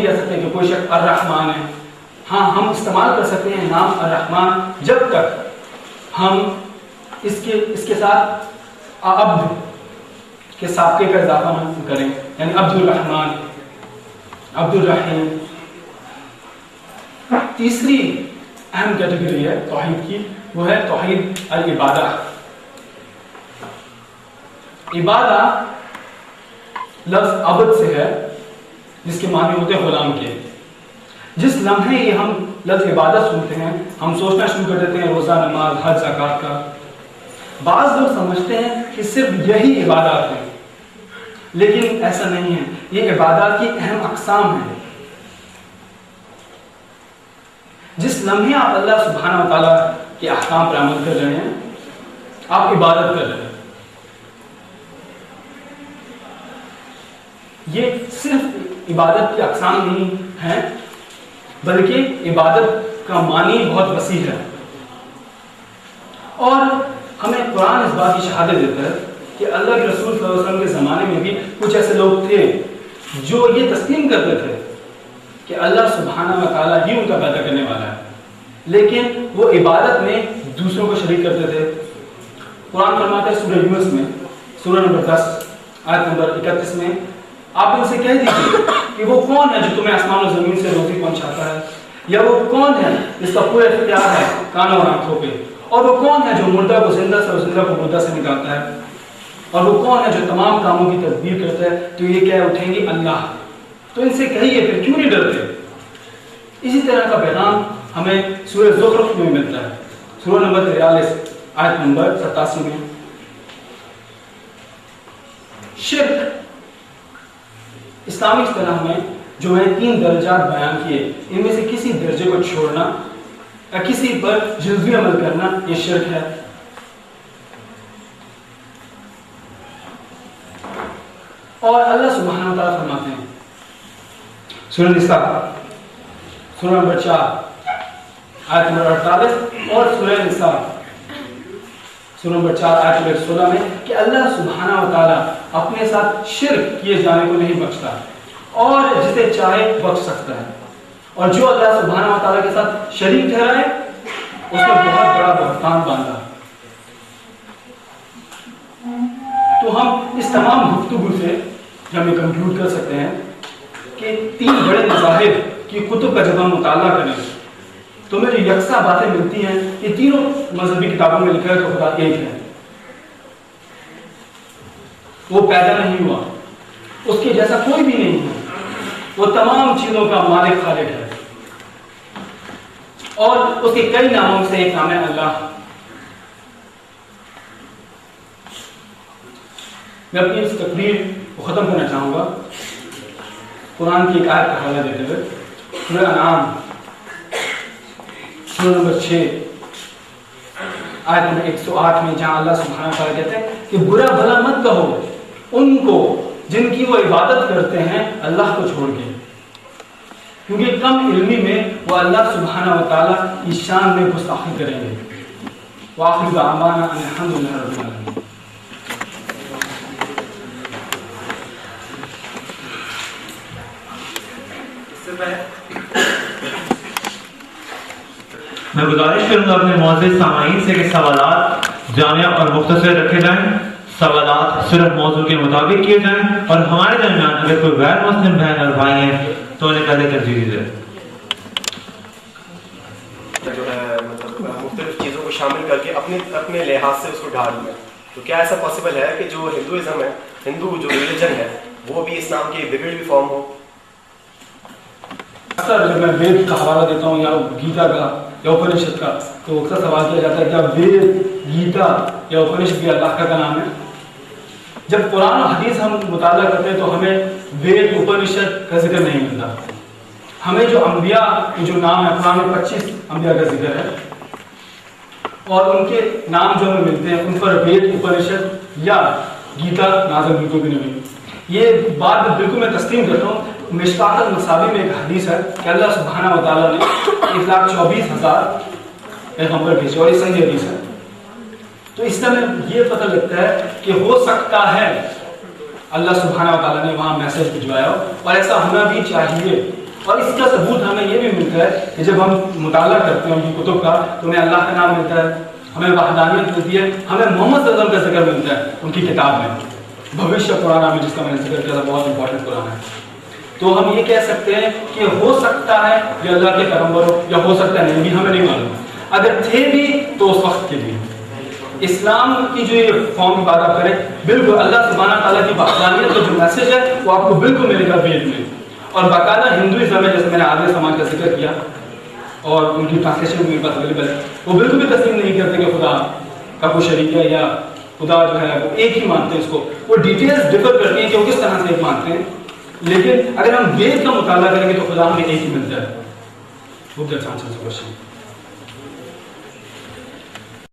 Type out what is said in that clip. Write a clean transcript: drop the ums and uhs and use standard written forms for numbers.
کہہ سکتے کہ کوئی شخص الرحمن ہے. ہاں ہم استعمال کر سکتے ہیں نام الرحمن جب تک ہم اس کے ساتھ عبد کے سابقے کا اضافہ نہ کریں، یعنی عبد الرحمن، عبد الرحیم. تیسری اہم کیٹیگری ہے توحید کی، وہ ہے توحید العبادہ. عبادہ لفظ عبد سے ہے جس کے معنی ہوتے ہیں غلام کے. جس لمحے یہ ہم لفظ عبادت سنتے ہیں ہم سوچنا شروع کر دیتے ہیں روزہ، نماز، حج، زکوٰۃ کا. بعض لوگ سمجھتے ہیں کہ صرف یہی عبادات ہیں، لیکن ایسا نہیں ہے. یہ عبادات کی اہم اقسام ہیں. جس لمحے آپ اللہ سبحانہ و تعالیٰ کے احکام پر عمل کر رہے ہیں آپ عبادت کر رہے ہیں. یہ صرف عبادت کی اقسام نہیں ہیں بلکہ عبادت کا معنی بہت وسیع ہے. اور ہمیں قرآن اس بات کی شہادت دیتا ہے کہ اللہ کے رسول صلی اللہ علیہ وسلم کے زمانے میں بھی کچھ ایسے لوگ تھے جو یہ تسلیم کرتے تھے کہ اللہ سبحانہ و تعالیٰ ہی ان کا پیدا کرنے والا ہے، لیکن وہ عبادت میں دوسروں کو شریک کرتے تھے. قرآن فرماتا ہے سورہ یونس میں سورہ نمبر 10 آیت نمبر 31 میں، آپ ان سے کہہ دیجیے کہ وہ کون ہے جو تمہیں آسمان و زمین سے روزی پہنچاتا ہے، یا وہ کون ہے جس کا پورا اختیار ہے کانوں اور آنکھوں پہ، اور وہ کون ہے جو مردہ کو زندہ سے اور زندہ کو مردہ سے نکالتا ہے، اور وہ کون ہے جو تمام کاموں کی تدبیر کرتا ہے. تو یہ کہہ اٹھیں گے اللہ. تو ان سے کہیے پھر کیوں نہیں ڈرتے. اسی طرح کا پیغام ہمیں سورہ زخرف میں ملتا ہے سورہ نمبر 43 آیت نمبر 87 میں. شرک اسلامی اصطلاح میں جو میں 3 درجات بیان کیے ان میں سے کسی درجے کو چھوڑنا یا کسی پر جزوی عمل کرنا یہ شرک ہے. اور اللہ سبحانہ وتعالیٰ فرماتے ہیں سورہ نساء سورہ نمبر 4 آیت نمبر 48 اور سورہ نساء سورہ نمبر 4 آیت نمبر 16 میں کہ اللہ سبحانہ و تعالیٰ اپنے ساتھ شرک کیے جانے کو نہیں بخشتا اور جسے چاہے بخش سکتا ہے، اور جو اللہ سبحانہ و تعالیٰ کے ساتھ شریک ٹھہرائے اس نے بہت بڑا بہتان باندھا. تو ہم اس تمام گفتگو سے ہم یہ کنکلوڈ کر سکتے ہیں کہ 3 بڑے مذاہب کی کتب کا جب ہم مطالعہ کریں تو ہمیں جو یکساں باتیں ملتی ہیں یہ تینوں مذہبی کتابوں میں لکھا ہے کہ خدا ایک ہے، وہ پیدا نہیں ہوا، اس کے جیسا کوئی بھی نہیں ہے، وہ تمام چیزوں کا مالک خالق ہے، اور اس کے کئی ناموں سے ایک نام ہے اللہ. میں اپنی اس تقریر کو ختم کرنا چاہوں گا قرآن کی ایک آیت کا حوالہ دیتے ہوئے. سورہ انعام سورہ نمبر 6 آیت نمبر 108 میں جہاں اللہ سبحانہ تعالیٰ کہتے ہیں کہ برا بھلا مت کہو ان کو جن کی وہ عبادت کرتے ہیں اللہ کو چھوڑ کے، کیونکہ کم علمی میں وہ اللہ سبحانہ و تعالیٰ کی شان میں گستاخی کریں گے. وآخر دعوانا ان الحمدللہ رب العالمین. میں گزارش کروں گا اپنے معزز سامعین سے کہ سوالات جامع اور مختصر رکھے جائیں، سوالات صرف موضوع کے مطابق کیے جائیں، اور ہمارے درمیان اگر کوئی غیر مسلم بہن اور بھائی ہیں تو انہیں پہلے ترجیح دیجیے. جو ہے مطلب مختلف چیزوں کو شامل کر کے اپنے لحاظ سے اس کو ڈھال دیا. تو کیا ایسا پاسبل ہے کہ جو ہندوازم ہے، ہندو جو ریلیجن ہے، وہ بھی اسلام کی بگڑ ہوئی فارم ہو؟ اکثر جب میں وید کا حوالہ دیتا ہوں یا گیتا کا یا اپنشد کا تو اکثر سوال کیا جاتا ہے کیا وید، گیتا یا اپنشد بھی اللہ کا نام ہے؟ جب قرآن و حدیث ہم مطالعہ کرتے ہیں تو ہمیں وید، اپنشد کا ذکر نہیں ملتا. ہمیں جو انبیاء کے جو نام ہے قرآن میں 25 انبیاء کا ذکر ہے، اور ان کے نام جو ہمیں ملتے ہیں ان پر وید، اپنشد یا گیتا نازل بالکل بھی نہیں. یہ بات بالکل میں تسلیم کرتا ہوں. مشکات المصابیح میں ایک حدیث ہے کہ اللہ سبحانہ و تعالیٰ نے 1,24,000 پیغمبر بھیجے، اور یہ صحیح حدیث ہے. تو اس سے ہمیں یہ پتہ لگتا ہے کہ ہو سکتا ہے اللہ سبحانہ و تعالیٰ نے وہاں میسج بھجوایا ہو، اور ایسا ہونا بھی چاہیے. اور اس کا ثبوت ہمیں یہ بھی ملتا ہے کہ جب ہم مطالعہ کرتے ہیں ان کی کتب کا تو ہمیں اللہ کا نام ملتا ہے، ہمیں وحدانیت ملتی ہے، ہمیں محمد صلی اللہ علیہ وسلم کا ذکر ملتا ہے ان کی کتاب میں، بھوشیہ قرآن میں جس کا میں نے ذکر کیا تھا، بہت امپورٹنٹ قرآن ہے. تو ہم یہ کہہ سکتے ہیں کہ ہو سکتا ہے یہ اللہ کے پیغمبر ہو، یا ہو سکتا ہے نہیں بھی، ہمیں نہیں معلوم. اگر تھے بھی تو اس وقت کے لیے اسلام کی جو یہ فارم کی بات آپ کریں، بالکل اللہ سبحانہ تعالیٰ کی وحدانیت کا جو میسج ہے وہ آپ کو بالکل ملے گا ویل میں. اور باقاعدہ ہندوازم میں جیسے میں نے آدھے سماج کا ذکر کیا اور ان کی ٹرانسلیشن میرے پاس اویلیبل ہے، وہ بالکل بھی تسلیم نہیں کرتے کہ خدا کا کوئی شریک ہے یا خدا جو ہے وہ ایک ہی مانتے ہیں اس کو. وہ ڈیٹیلز ڈفر کرتی ہیں کہ وہ کس طرح سے ایک مانتے ہیں، لیکن اگر ہم وید کا مطالعہ کریں گے تو خدا ہمیں ایک ہی ملتا ہے. وہ